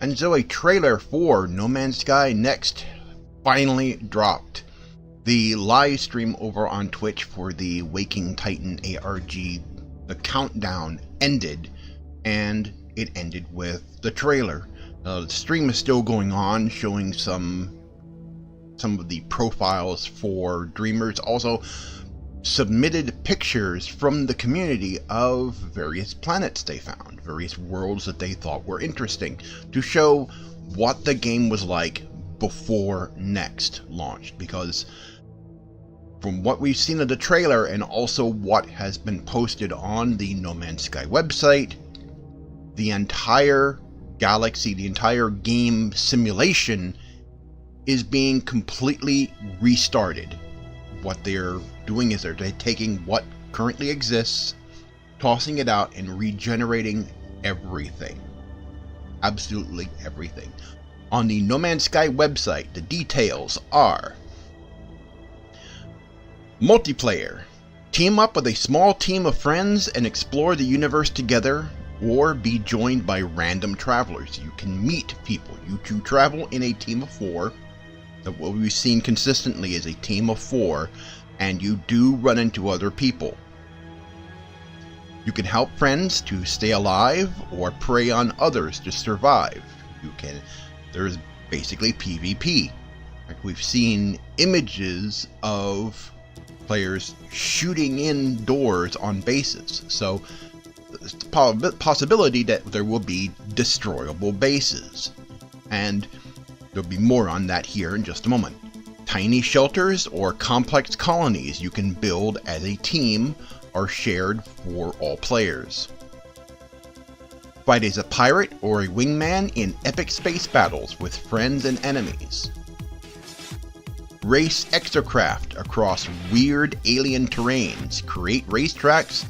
And so a trailer for No Man's Sky Next finally dropped. The live stream over on Twitch for the Waking Titan ARG, the countdown ended, and it ended with the trailer. The stream is still going on, showing some of the profiles for Dreamers. Also submitted pictures from the community of various planets they found, various worlds that they thought were interesting, to show what the game was like before Next launched. Because from what we've seen of the trailer and also what has been posted on the No Man's Sky website, the entire galaxy, the entire game simulation is being completely restarted. What they're doing is they're taking what currently exists, tossing it out, and regenerating everything. Absolutely everything. On the No Man's Sky website, the details are: multiplayer. Team up with a small team of friends and explore the universe together, or be joined by random travelers. You can meet people. You two travel in a team of 4. What we've seen consistently is a team of 4, and you do run into other people. You can help friends to stay alive or prey on others to survive. There's basically PvP. Like, we've seen images of players shooting in doors on bases, so there's the possibility that there will be destroyable bases, and there'll be more on that here in just a moment. Tiny shelters or complex colonies you can build as a team are shared for all players. Fight as a pirate or a wingman in epic space battles with friends and enemies. Race exocraft across weird alien terrains. Create racetracks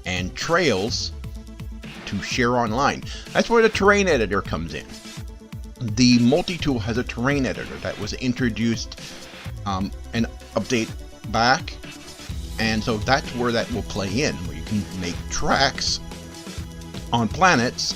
and trails to share online. That's where the terrain editor comes in. The multi-tool has a terrain editor that was introduced an update back, and so that's where that will play in, where you can make tracks on planets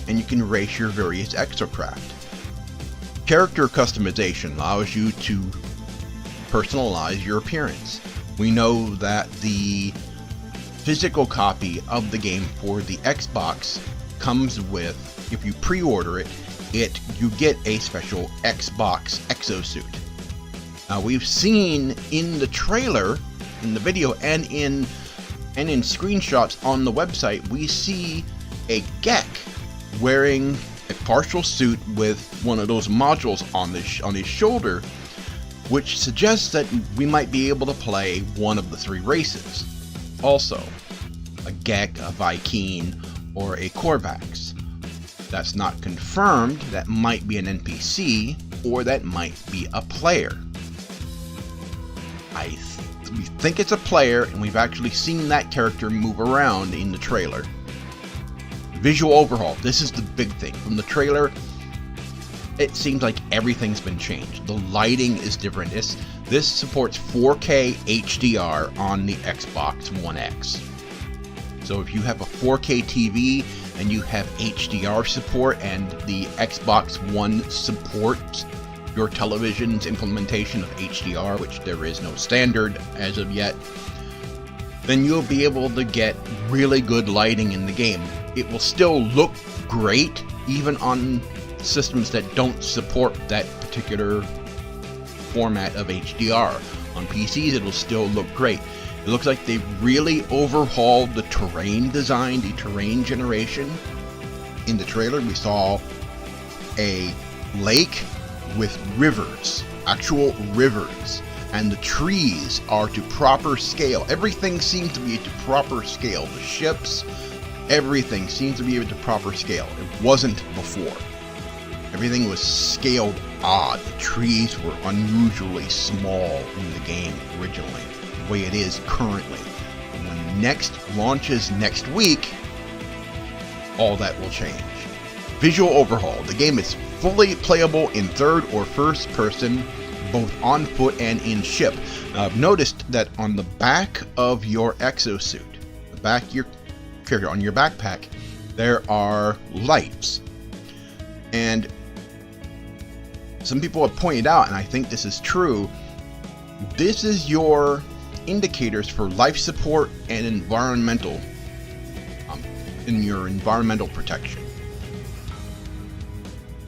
and you can race your various exocraft. Character customization allows you to personalize your appearance. We know that the physical copy of the game for the Xbox comes with, if you pre-order it, you get a special Xbox exosuit. We've seen in the trailer, in the video, and in screenshots on the website, we see a Gek wearing a partial suit with one of those modules on his shoulder, which suggests that we might be able to play one of the 3 races. Also, a Gek, a Vy'keen, or a Korvax. That's not confirmed. That might be an NPC, or that might be a player. We think it's a player, and we've actually seen that character move around in the trailer. Visual overhaul. This is the big thing. From the trailer, it seems like everything's been changed. The lighting is different. This supports 4K HDR on the Xbox One X. So if you have a 4K TV and you have HDR support, and the Xbox One supports your television's implementation of HDR, which there is no standard as of yet, then you'll be able to get really good lighting in the game. It will still look great even on systems that don't support that particular format of HDR. On PCs, it'll still look great. It looks like they really overhauled the terrain design, the terrain generation. In the trailer, we saw a lake with rivers, actual rivers, and the trees are to proper scale. Everything seems to be to proper scale. The ships, everything seems to be to proper scale. It wasn't before. Everything was scaled odd. The trees were unusually small in the game originally, the way it is currently. And when next launches next week, all that will change. Visual overhaul. The game is fully playable in third or first person, both on foot and in ship. Now, I've noticed that on the back of your exosuit, the back of your character, on your backpack, there are lights. And some people have pointed out, and I think this is true, this is your indicators for life support and environmental, in your environmental protection.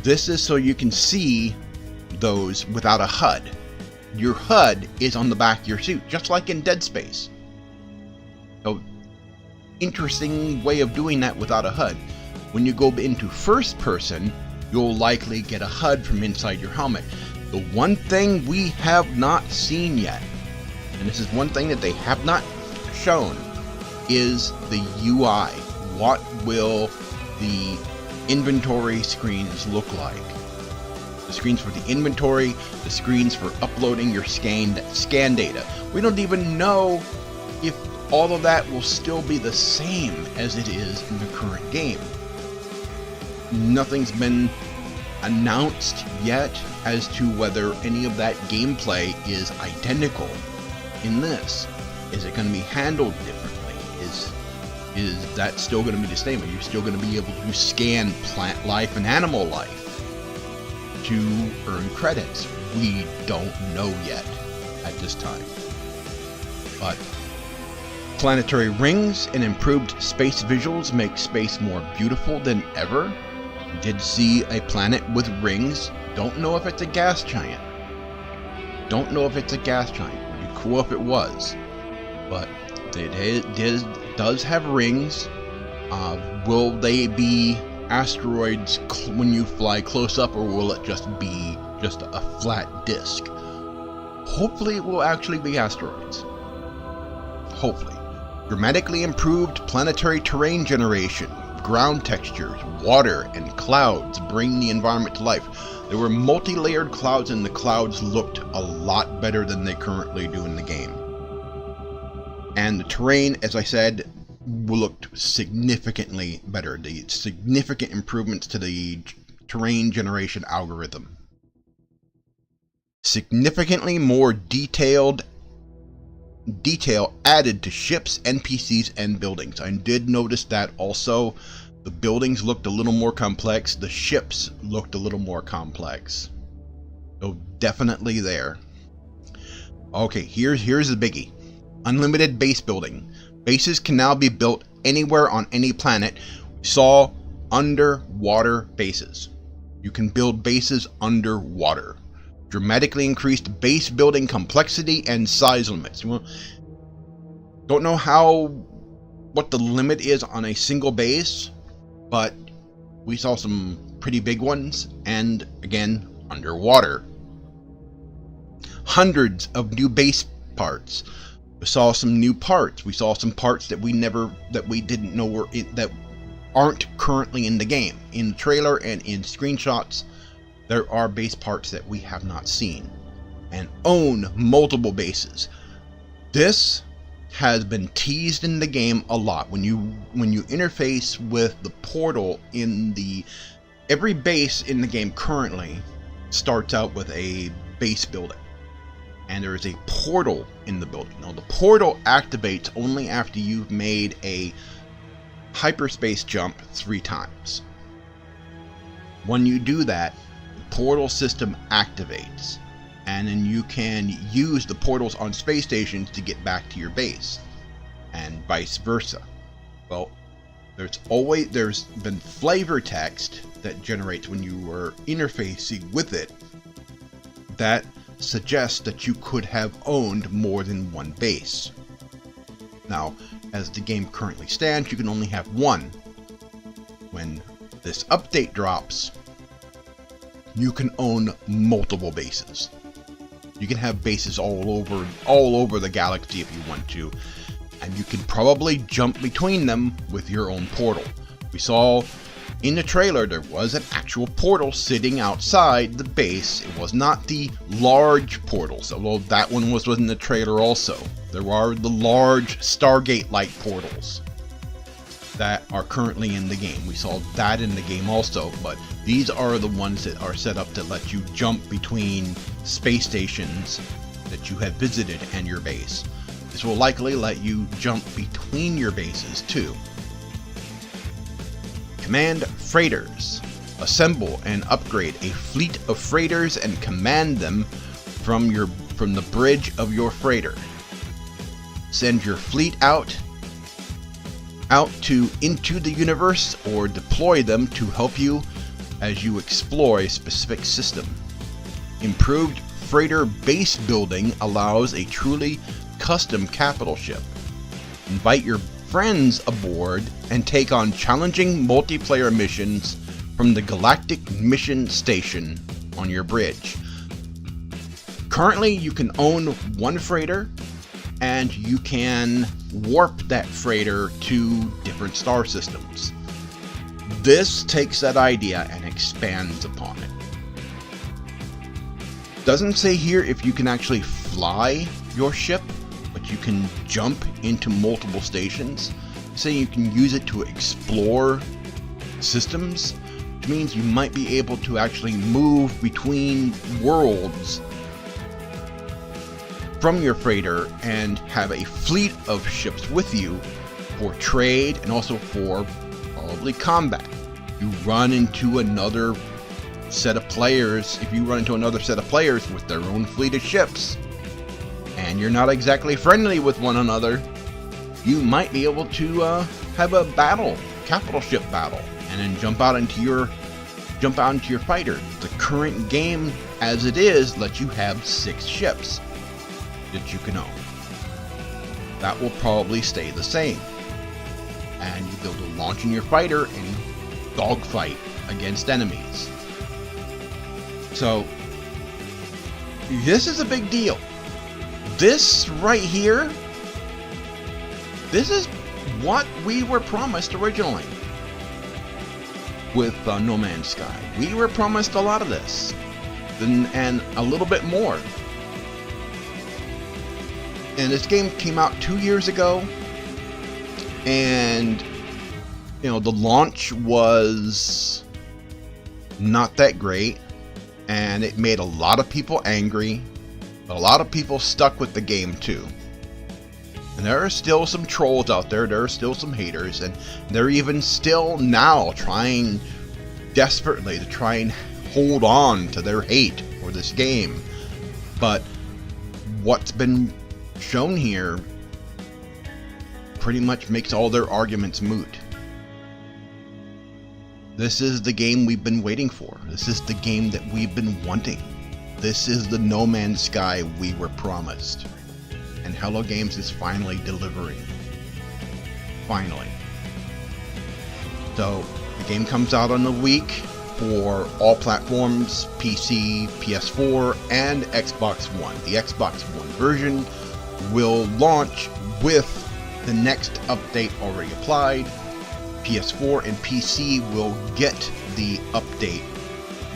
This is so you can see those without a HUD. Your HUD is on the back of your suit, just like in Dead Space. So, interesting way of doing that without a HUD. When you go into first person, you'll likely get a HUD from inside your helmet. The one thing we have not seen yet, and this is one thing that they have not shown, is the UI. What will the inventory screens look like? The screens for the inventory, the screens for uploading your scan data. We don't even know if all of that will still be the same as it is in the current game. Nothing's been announced yet as to whether any of that gameplay is identical in this. Is it going to be handled differently? Is that still going to be the same? Are you still going to be able to scan plant life and animal life to earn credits? We don't know yet at this time. But planetary rings and improved space visuals make space more beautiful than ever. Did see a planet with rings. Don't know if it's a gas giant. Don't know if it's a gas giant. It'd be cool if it was. But it does have rings. Will they be asteroids when you fly close up, or will it just be a flat disk? Hopefully it will actually be asteroids. Hopefully. Dramatically improved planetary terrain generation. Ground textures, water, and clouds bring the environment to life. There were multi-layered clouds, and the clouds looked a lot better than they currently do in the game. And the terrain, as I said, looked significantly better. The significant improvements to the terrain generation algorithm. Significantly more detail added to ships, NPCs, and buildings. I did notice that also. The buildings looked a little more complex. The ships looked a little more complex. So definitely there. Okay, here's the biggie. Unlimited base building. Bases can now be built anywhere on any planet. We saw underwater bases. You can build bases underwater. Dramatically increased base building complexity and size limits. Well, don't know what the limit is on a single base, but we saw some pretty big ones, and again, underwater. Hundreds of new base parts. We saw some new parts. We saw some parts that we didn't know that aren't currently in the game. In the trailer and in screenshots, there are base parts that we have not seen, and own multiple bases. This has been teased in the game a lot. When you interface with the portal in every base in the game currently starts out with a base building, and there is a portal in the building. Now the portal activates only after you've made a hyperspace jump 3 times. When you do that, the portal system activates, and then you can use the portals on space stations to get back to your base, and vice versa. Well, there's been flavor text that generates when you were interfacing with it that suggests that you could have owned more than one base. Now, as the game currently stands, you can only have one. When this update drops, you can own multiple bases. You can have bases all over the galaxy if you want to, and you can probably jump between them with your own portal. We saw in the trailer there was an actual portal sitting outside the base. It was not the large portals, although that one was in the trailer also. There are the large Stargate-like portals that are currently in the game. We saw that in the game also, but these are the ones that are set up to let you jump between space stations that you have visited and your base. This will likely let you jump between your bases too. Command freighters. Assemble and upgrade a fleet of freighters and command them from the bridge of your freighter. Send your fleet out into the universe, or deploy them to help you as you explore a specific system. Improved freighter base building allows a truly custom capital ship. Invite your friends aboard and take on challenging multiplayer missions from the Galactic Mission Station on your bridge. Currently, you can own one freighter, and you can warp that freighter to different star systems. This takes that idea and expands upon it. Doesn't say here if you can actually fly your ship, but you can jump into multiple stations. Say you can use it to explore systems, which means you might be able to actually move between worlds from your freighter and have a fleet of ships with you for trade and also for probably combat. You run into another set of players, if you run into another set of players with their own fleet of ships, and you're not exactly friendly with one another, you might be able to have a capital ship battle, and then jump out into your fighter. The current game, as it is, lets you have 6 ships that you can own. That will probably stay the same, and you'll be able to launch in your fighter and dogfight against enemies. So this is a big deal. This right here, this is what we were promised originally with No Man's Sky. We were promised a lot of this, and a little bit more. And this game came out 2 years ago, and the launch was not that great, and it made a lot of people angry, but a lot of people stuck with the game too. And there are still some trolls out there, there are still some haters, and they're even still now trying desperately to try and hold on to their hate for this game. But what's been shown here pretty much makes all their arguments moot. This is the game we've been waiting for. This is the game that we've been wanting. This is the No Man's Sky we were promised. And Hello Games is finally delivering. Finally. So, the game comes out on the week for all platforms, PC, PS4, and Xbox One. The Xbox One version will launch with the next update already applied, PS4 and PC will get the update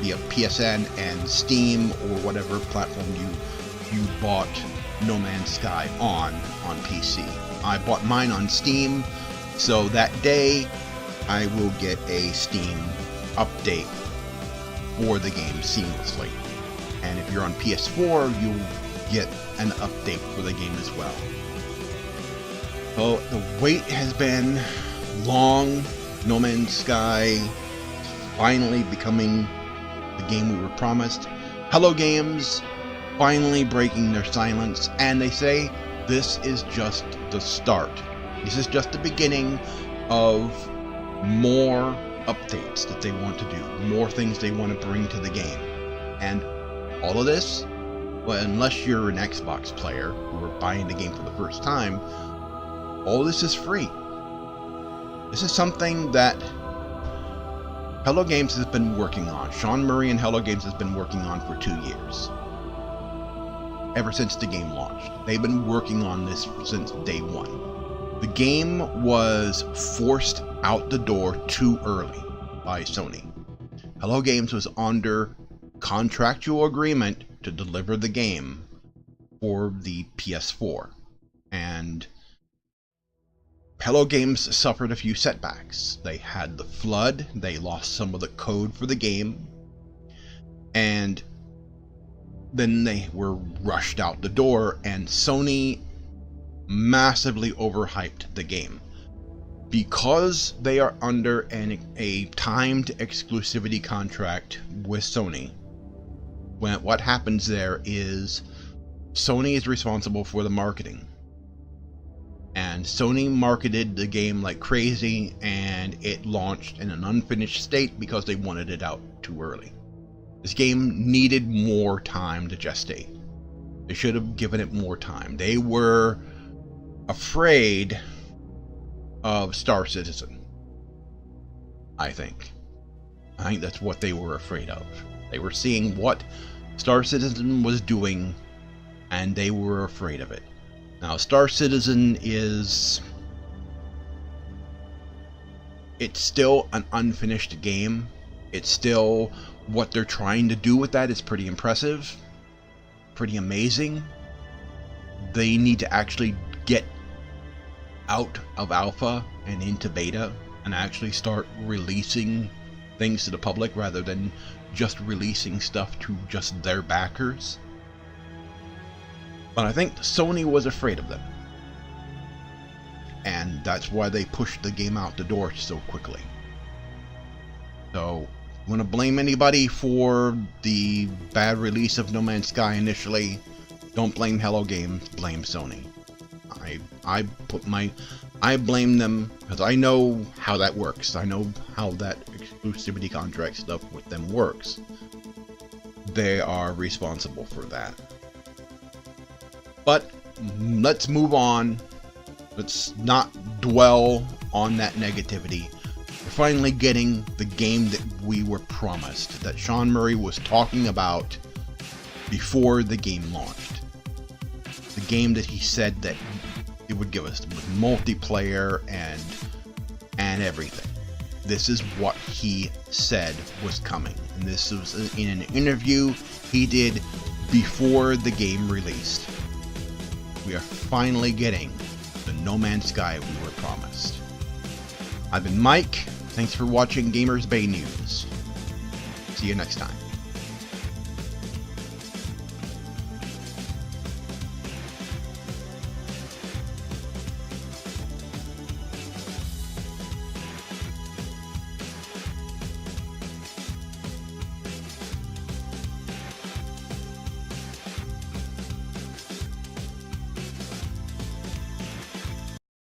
via PSN and Steam or whatever platform you bought No Man's Sky on PC. I bought mine on Steam, so that day I will get a Steam update for the game seamlessly. And if you're on PS4, you'll get an update for the game as well. So the wait has been long. No Man's Sky finally becoming the game we were promised. Hello Games finally breaking their silence, and they say this is just the start. This is just the beginning of more updates that they want to do, more things they want to bring to the game. And all of this, well, unless you're an Xbox player who are buying the game for the first time, all this is free. This is something that Hello Games has been working on. Sean Murray and Hello Games has been working on for 2 years. Ever since the game launched. They've been working on this since day one. The game was forced out the door too early by Sony. Hello Games was under contractual agreement to deliver the game for the PS4. And Hello Games suffered a few setbacks. They had the flood, they lost some of the code for the game, and then they were rushed out the door, and Sony massively overhyped the game. Because they are under a timed exclusivity contract with Sony, what happens there is Sony is responsible for the marketing. And Sony marketed the game like crazy, and it launched in an unfinished state because they wanted it out too early. This game needed more time to gestate. They should have given it more time. They were afraid of Star Citizen, I think. I think that's what they were afraid of. They were seeing what Star Citizen was doing, and they were afraid of it. Now, Star Citizen it's still an unfinished game. It's still, what they're trying to do with that is pretty impressive, pretty amazing. They need to actually get out of alpha and into beta and actually start releasing things to the public rather than just releasing stuff to just their backers. But I think Sony was afraid of them. And that's why they pushed the game out the door so quickly. So, want to blame anybody for the bad release of No Man's Sky initially? Don't blame Hello Games, blame Sony. I blame them because I know how that works. I know how that exclusivity contract stuff with them works. They are responsible for that. But let's move on. Let's not dwell on that negativity. We're finally getting the game that we were promised, that Sean Murray was talking about before the game launched. The game that he said that it would give us with multiplayer and everything. This is what he said was coming. And this was in an interview he did before the game released. We are finally getting the No Man's Sky we were promised. I've been Mike. Thanks for watching Gamers Bay News. See you next time.